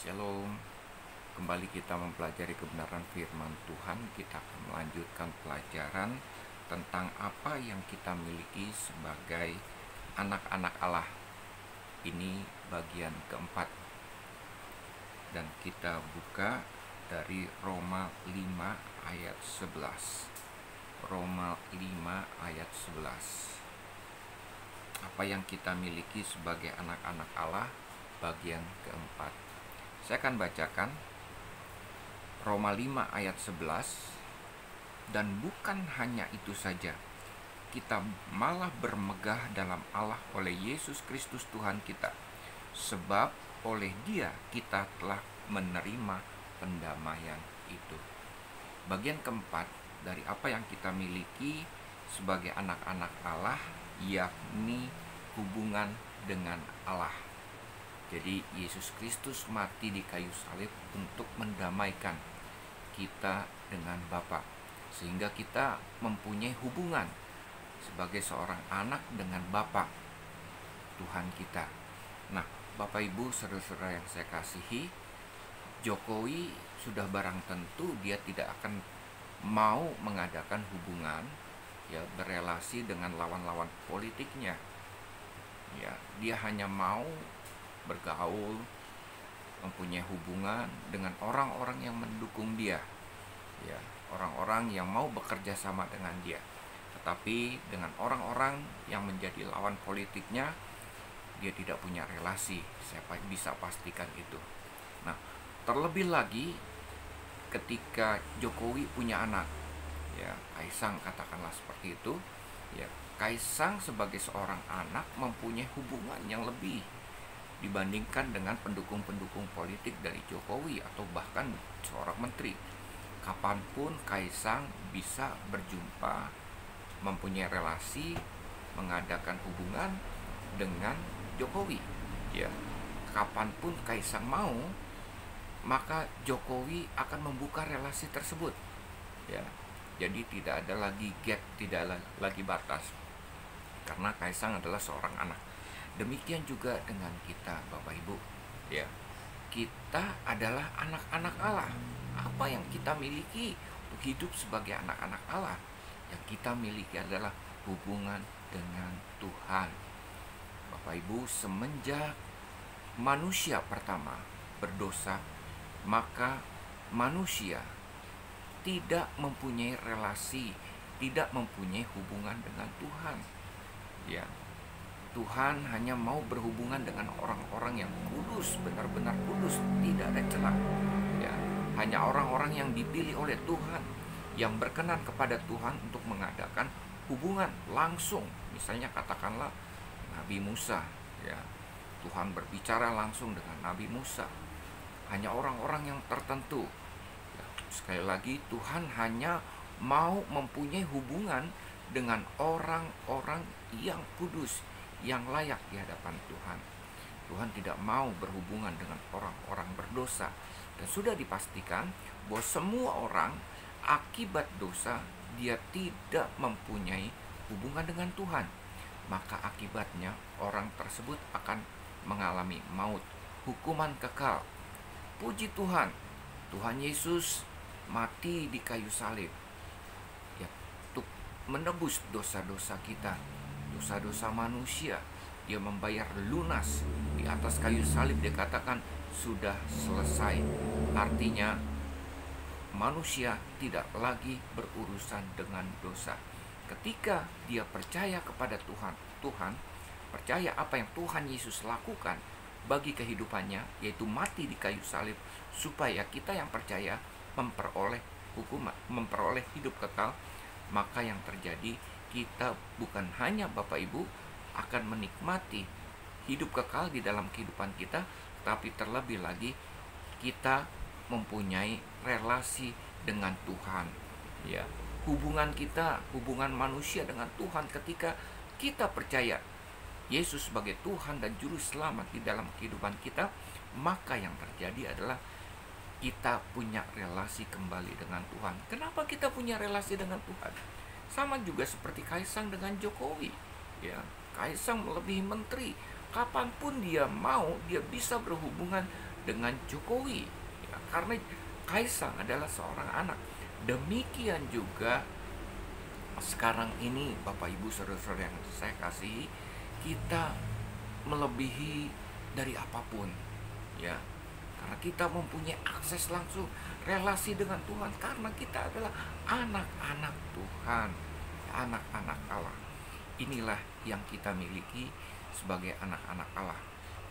Shalom. Kembali kita mempelajari kebenaran firman Tuhan. Kita akan melanjutkan pelajaran tentang apa yang kita miliki sebagai anak-anak Allah. Ini bagian keempat. Dan kita buka dari Roma 5 ayat 11. Roma 5 ayat 11. Apa yang kita miliki sebagai anak-anak Allah, bagian keempat. Saya akan bacakan Roma 5 ayat 11. Dan bukan hanya itu saja, kita malah bermegah dalam Allah oleh Yesus Kristus Tuhan kita, sebab oleh Dia kita telah menerima pendamaian itu. Bagian keempat dari apa yang kita miliki sebagai anak-anak Allah, yakni hubungan dengan Allah. Jadi Yesus Kristus mati di kayu salib untuk mendamaikan kita dengan Bapa, sehingga kita mempunyai hubungan sebagai seorang anak dengan Bapa Tuhan kita. Nah, Bapak Ibu saudara-saudara yang saya kasihi, Jokowi sudah barang tentu dia tidak akan mau mengadakan hubungan berelasi dengan lawan-lawan politiknya. Dia hanya mau bergaul, mempunyai hubungan dengan orang-orang yang mendukung dia, orang-orang yang mau bekerja sama dengan dia. Tetapi dengan orang-orang yang menjadi lawan politiknya, dia tidak punya relasi. Saya bisa pastikan itu. Nah, terlebih lagi ketika Jokowi punya anak, Kaisang katakanlah seperti itu, Kaisang sebagai seorang anak mempunyai hubungan yang lebih dibandingkan dengan pendukung-pendukung politik dari Jokowi atau bahkan seorang menteri. Kapanpun Kaisang bisa berjumpa, mempunyai relasi, mengadakan hubungan dengan Jokowi. Kapanpun Kaisang mau, maka Jokowi akan membuka relasi tersebut. Jadi tidak ada lagi gap, tidak ada lagi batas, karena Kaisang adalah seorang anak. Demikian juga dengan kita, Bapak Ibu. Kita adalah anak-anak Allah. Apa yang kita miliki untuk hidup sebagai anak-anak Allah? Yang kita miliki adalah hubungan dengan Tuhan. Bapak Ibu, semenjak manusia pertama berdosa, maka manusia tidak mempunyai relasi, tidak mempunyai hubungan dengan Tuhan. Tuhan hanya mau berhubungan dengan orang-orang yang kudus, benar-benar kudus, tidak ada celah. Hanya orang-orang yang dipilih oleh Tuhan, yang berkenan kepada Tuhan untuk mengadakan hubungan langsung. Misalnya katakanlah Nabi Musa, Tuhan berbicara langsung dengan Nabi Musa. Hanya orang-orang yang tertentu. Sekali lagi, Tuhan hanya mau mempunyai hubungan dengan orang-orang yang kudus, yang layak di hadapan Tuhan. Tuhan tidak mau berhubungan dengan orang-orang berdosa. Dan sudah dipastikan bahwa semua orang akibat dosa dia tidak mempunyai hubungan dengan Tuhan. Maka akibatnya orang tersebut akan mengalami maut, hukuman kekal. Puji Tuhan, Tuhan Yesus mati di kayu salib untuk menebus dosa-dosa kita, dosa-dosa manusia. Dia membayar lunas di atas kayu salib. Dia katakan sudah selesai. Artinya manusia tidak lagi berurusan dengan dosa. Ketika dia percaya kepada Tuhan percaya apa yang Tuhan Yesus lakukan bagi kehidupannya, yaitu mati di kayu salib, supaya kita yang percaya memperoleh hukuman, memperoleh hidup kekal. Maka yang terjadi, kita bukan hanya Bapak Ibu akan menikmati hidup kekal di dalam kehidupan kita, tapi terlebih lagi kita mempunyai relasi dengan Tuhan. Hubungan kita, hubungan manusia dengan Tuhan, ketika kita percaya Yesus sebagai Tuhan dan Juru Selamat di dalam kehidupan kita, maka yang terjadi adalah kita punya relasi kembali dengan Tuhan. Kenapa kita punya relasi dengan Tuhan? Sama juga seperti Kaisang dengan Jokowi. Kaisang melebihi menteri. Kapanpun dia mau, dia bisa berhubungan dengan Jokowi, ya, karena Kaisang adalah seorang anak. Demikian juga sekarang ini, Bapak Ibu saudara-saudara yang saya kasihi, kita melebihi dari apapun, ya, karena kita mempunyai akses langsung relasi dengan Tuhan, karena kita adalah anak-anak Tuhan, anak-anak Allah. Inilah yang kita miliki sebagai anak-anak Allah.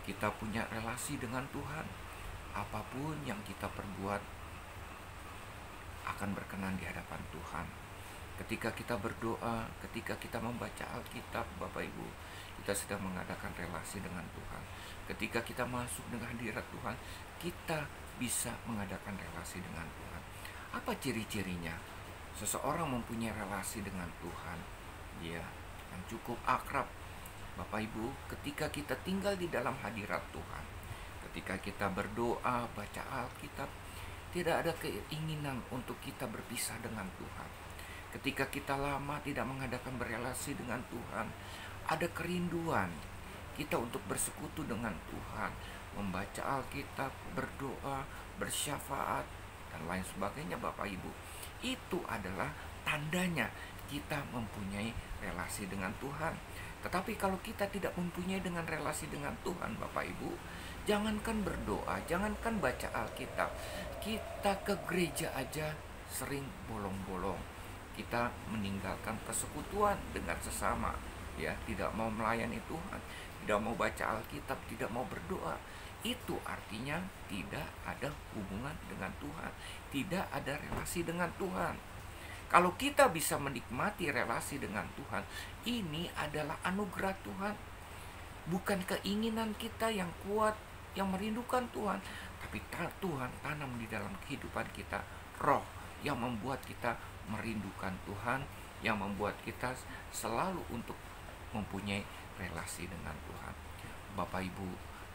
Kita punya relasi dengan Tuhan. Apapun yang kita perbuat akan berkenan di hadapan Tuhan. Ketika kita berdoa, ketika kita membaca Alkitab, Bapak Ibu, kita sedang mengadakan relasi dengan Tuhan. Ketika kita masuk dengan hadirat Tuhan, kita bisa mengadakan relasi dengan Tuhan. Apa ciri-cirinya? Seseorang mempunyai relasi dengan Tuhan, dia yang cukup akrab. Bapak Ibu, ketika kita tinggal di dalam hadirat Tuhan, ketika kita berdoa, baca Alkitab, tidak ada keinginan untuk kita berpisah dengan Tuhan. Ketika kita lama tidak mengadakan berelasi dengan Tuhan, ada kerinduan kita untuk bersekutu dengan Tuhan, membaca Alkitab, berdoa, bersyafaat, dan lain sebagainya, Bapak Ibu. Itu adalah tandanya kita mempunyai relasi dengan Tuhan. Tetapi kalau kita tidak mempunyai dengan relasi dengan Tuhan, Bapak Ibu, jangankan berdoa, jangankan baca Alkitab, kita ke gereja aja sering bolong-bolong. Kita meninggalkan persekutuan dengan sesama, ya, tidak mau melayani Tuhan, tidak mau baca Alkitab, tidak mau berdoa. Itu artinya tidak ada hubungan dengan Tuhan, tidak ada relasi dengan Tuhan. Kalau kita bisa menikmati relasi dengan Tuhan, ini adalah anugerah Tuhan. Bukan keinginan kita yang kuat, yang merindukan Tuhan, tapi Tuhan tanam di dalam kehidupan kita roh yang membuat kita merindukan Tuhan, yang membuat kita selalu untuk mempunyai relasi dengan Tuhan. Bapak Ibu,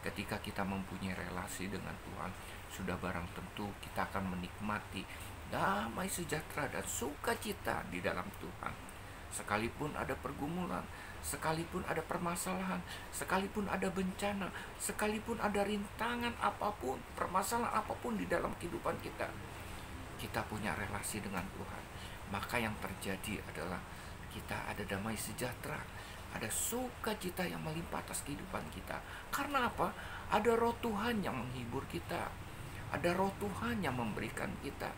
ketika kita mempunyai relasi dengan Tuhan, sudah barang tentu kita akan menikmati damai sejahtera dan sukacita di dalam Tuhan. Sekalipun ada pergumulan, sekalipun ada permasalahan, sekalipun ada bencana, sekalipun ada rintangan apapun, permasalahan apapun di dalam kehidupan kita, kita punya relasi dengan Tuhan. Maka yang terjadi adalah kita ada damai sejahtera, ada sukacita yang melimpah atas kehidupan kita. Karena apa? Ada roh Tuhan yang menghibur kita, ada roh Tuhan yang memberikan kita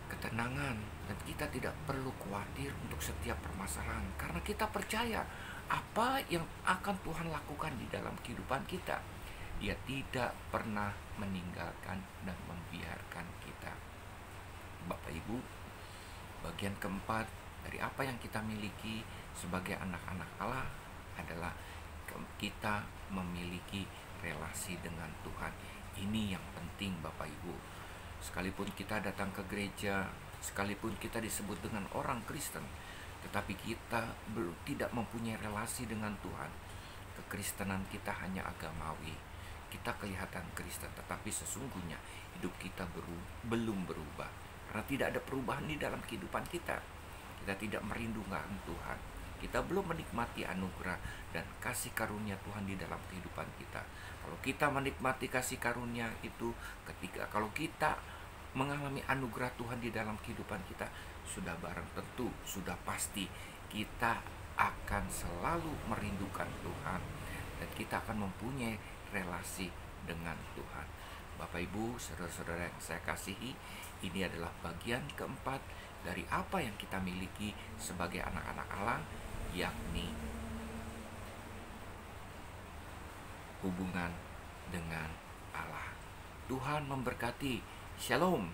ketenangan, dan kita tidak perlu khawatir untuk setiap permasalahan, karena kita percaya apa yang akan Tuhan lakukan di dalam kehidupan kita. Dia tidak pernah meninggalkan dan membiarkan kita. Bapak Ibu, bagian keempat dari apa yang kita miliki sebagai anak-anak Allah adalah kita memiliki relasi dengan Tuhan. Ini yang penting, Bapak Ibu. Sekalipun kita datang ke gereja, sekalipun kita disebut dengan orang Kristen, tetapi kita tidak mempunyai relasi dengan Tuhan, kekristenan kita hanya agamawi. Kita kelihatan Kristen, tetapi sesungguhnya hidup kita belum berubah, karena tidak ada perubahan di dalam kehidupan kita. Kita tidak merindukan Tuhan, kita belum menikmati anugerah dan kasih karunia Tuhan di dalam kehidupan kita. Kalau kita menikmati kasih karunia itu, kalau kita mengalami anugerah Tuhan di dalam kehidupan kita, sudah barang tentu, sudah pasti kita akan selalu merindukan Tuhan, dan kita akan mempunyai relasi dengan Tuhan. Bapak Ibu, saudara-saudara yang saya kasihi, ini adalah bagian keempat dari apa yang kita miliki sebagai anak-anak Allah, yakni hubungan dengan Allah. Tuhan memberkati. Shalom.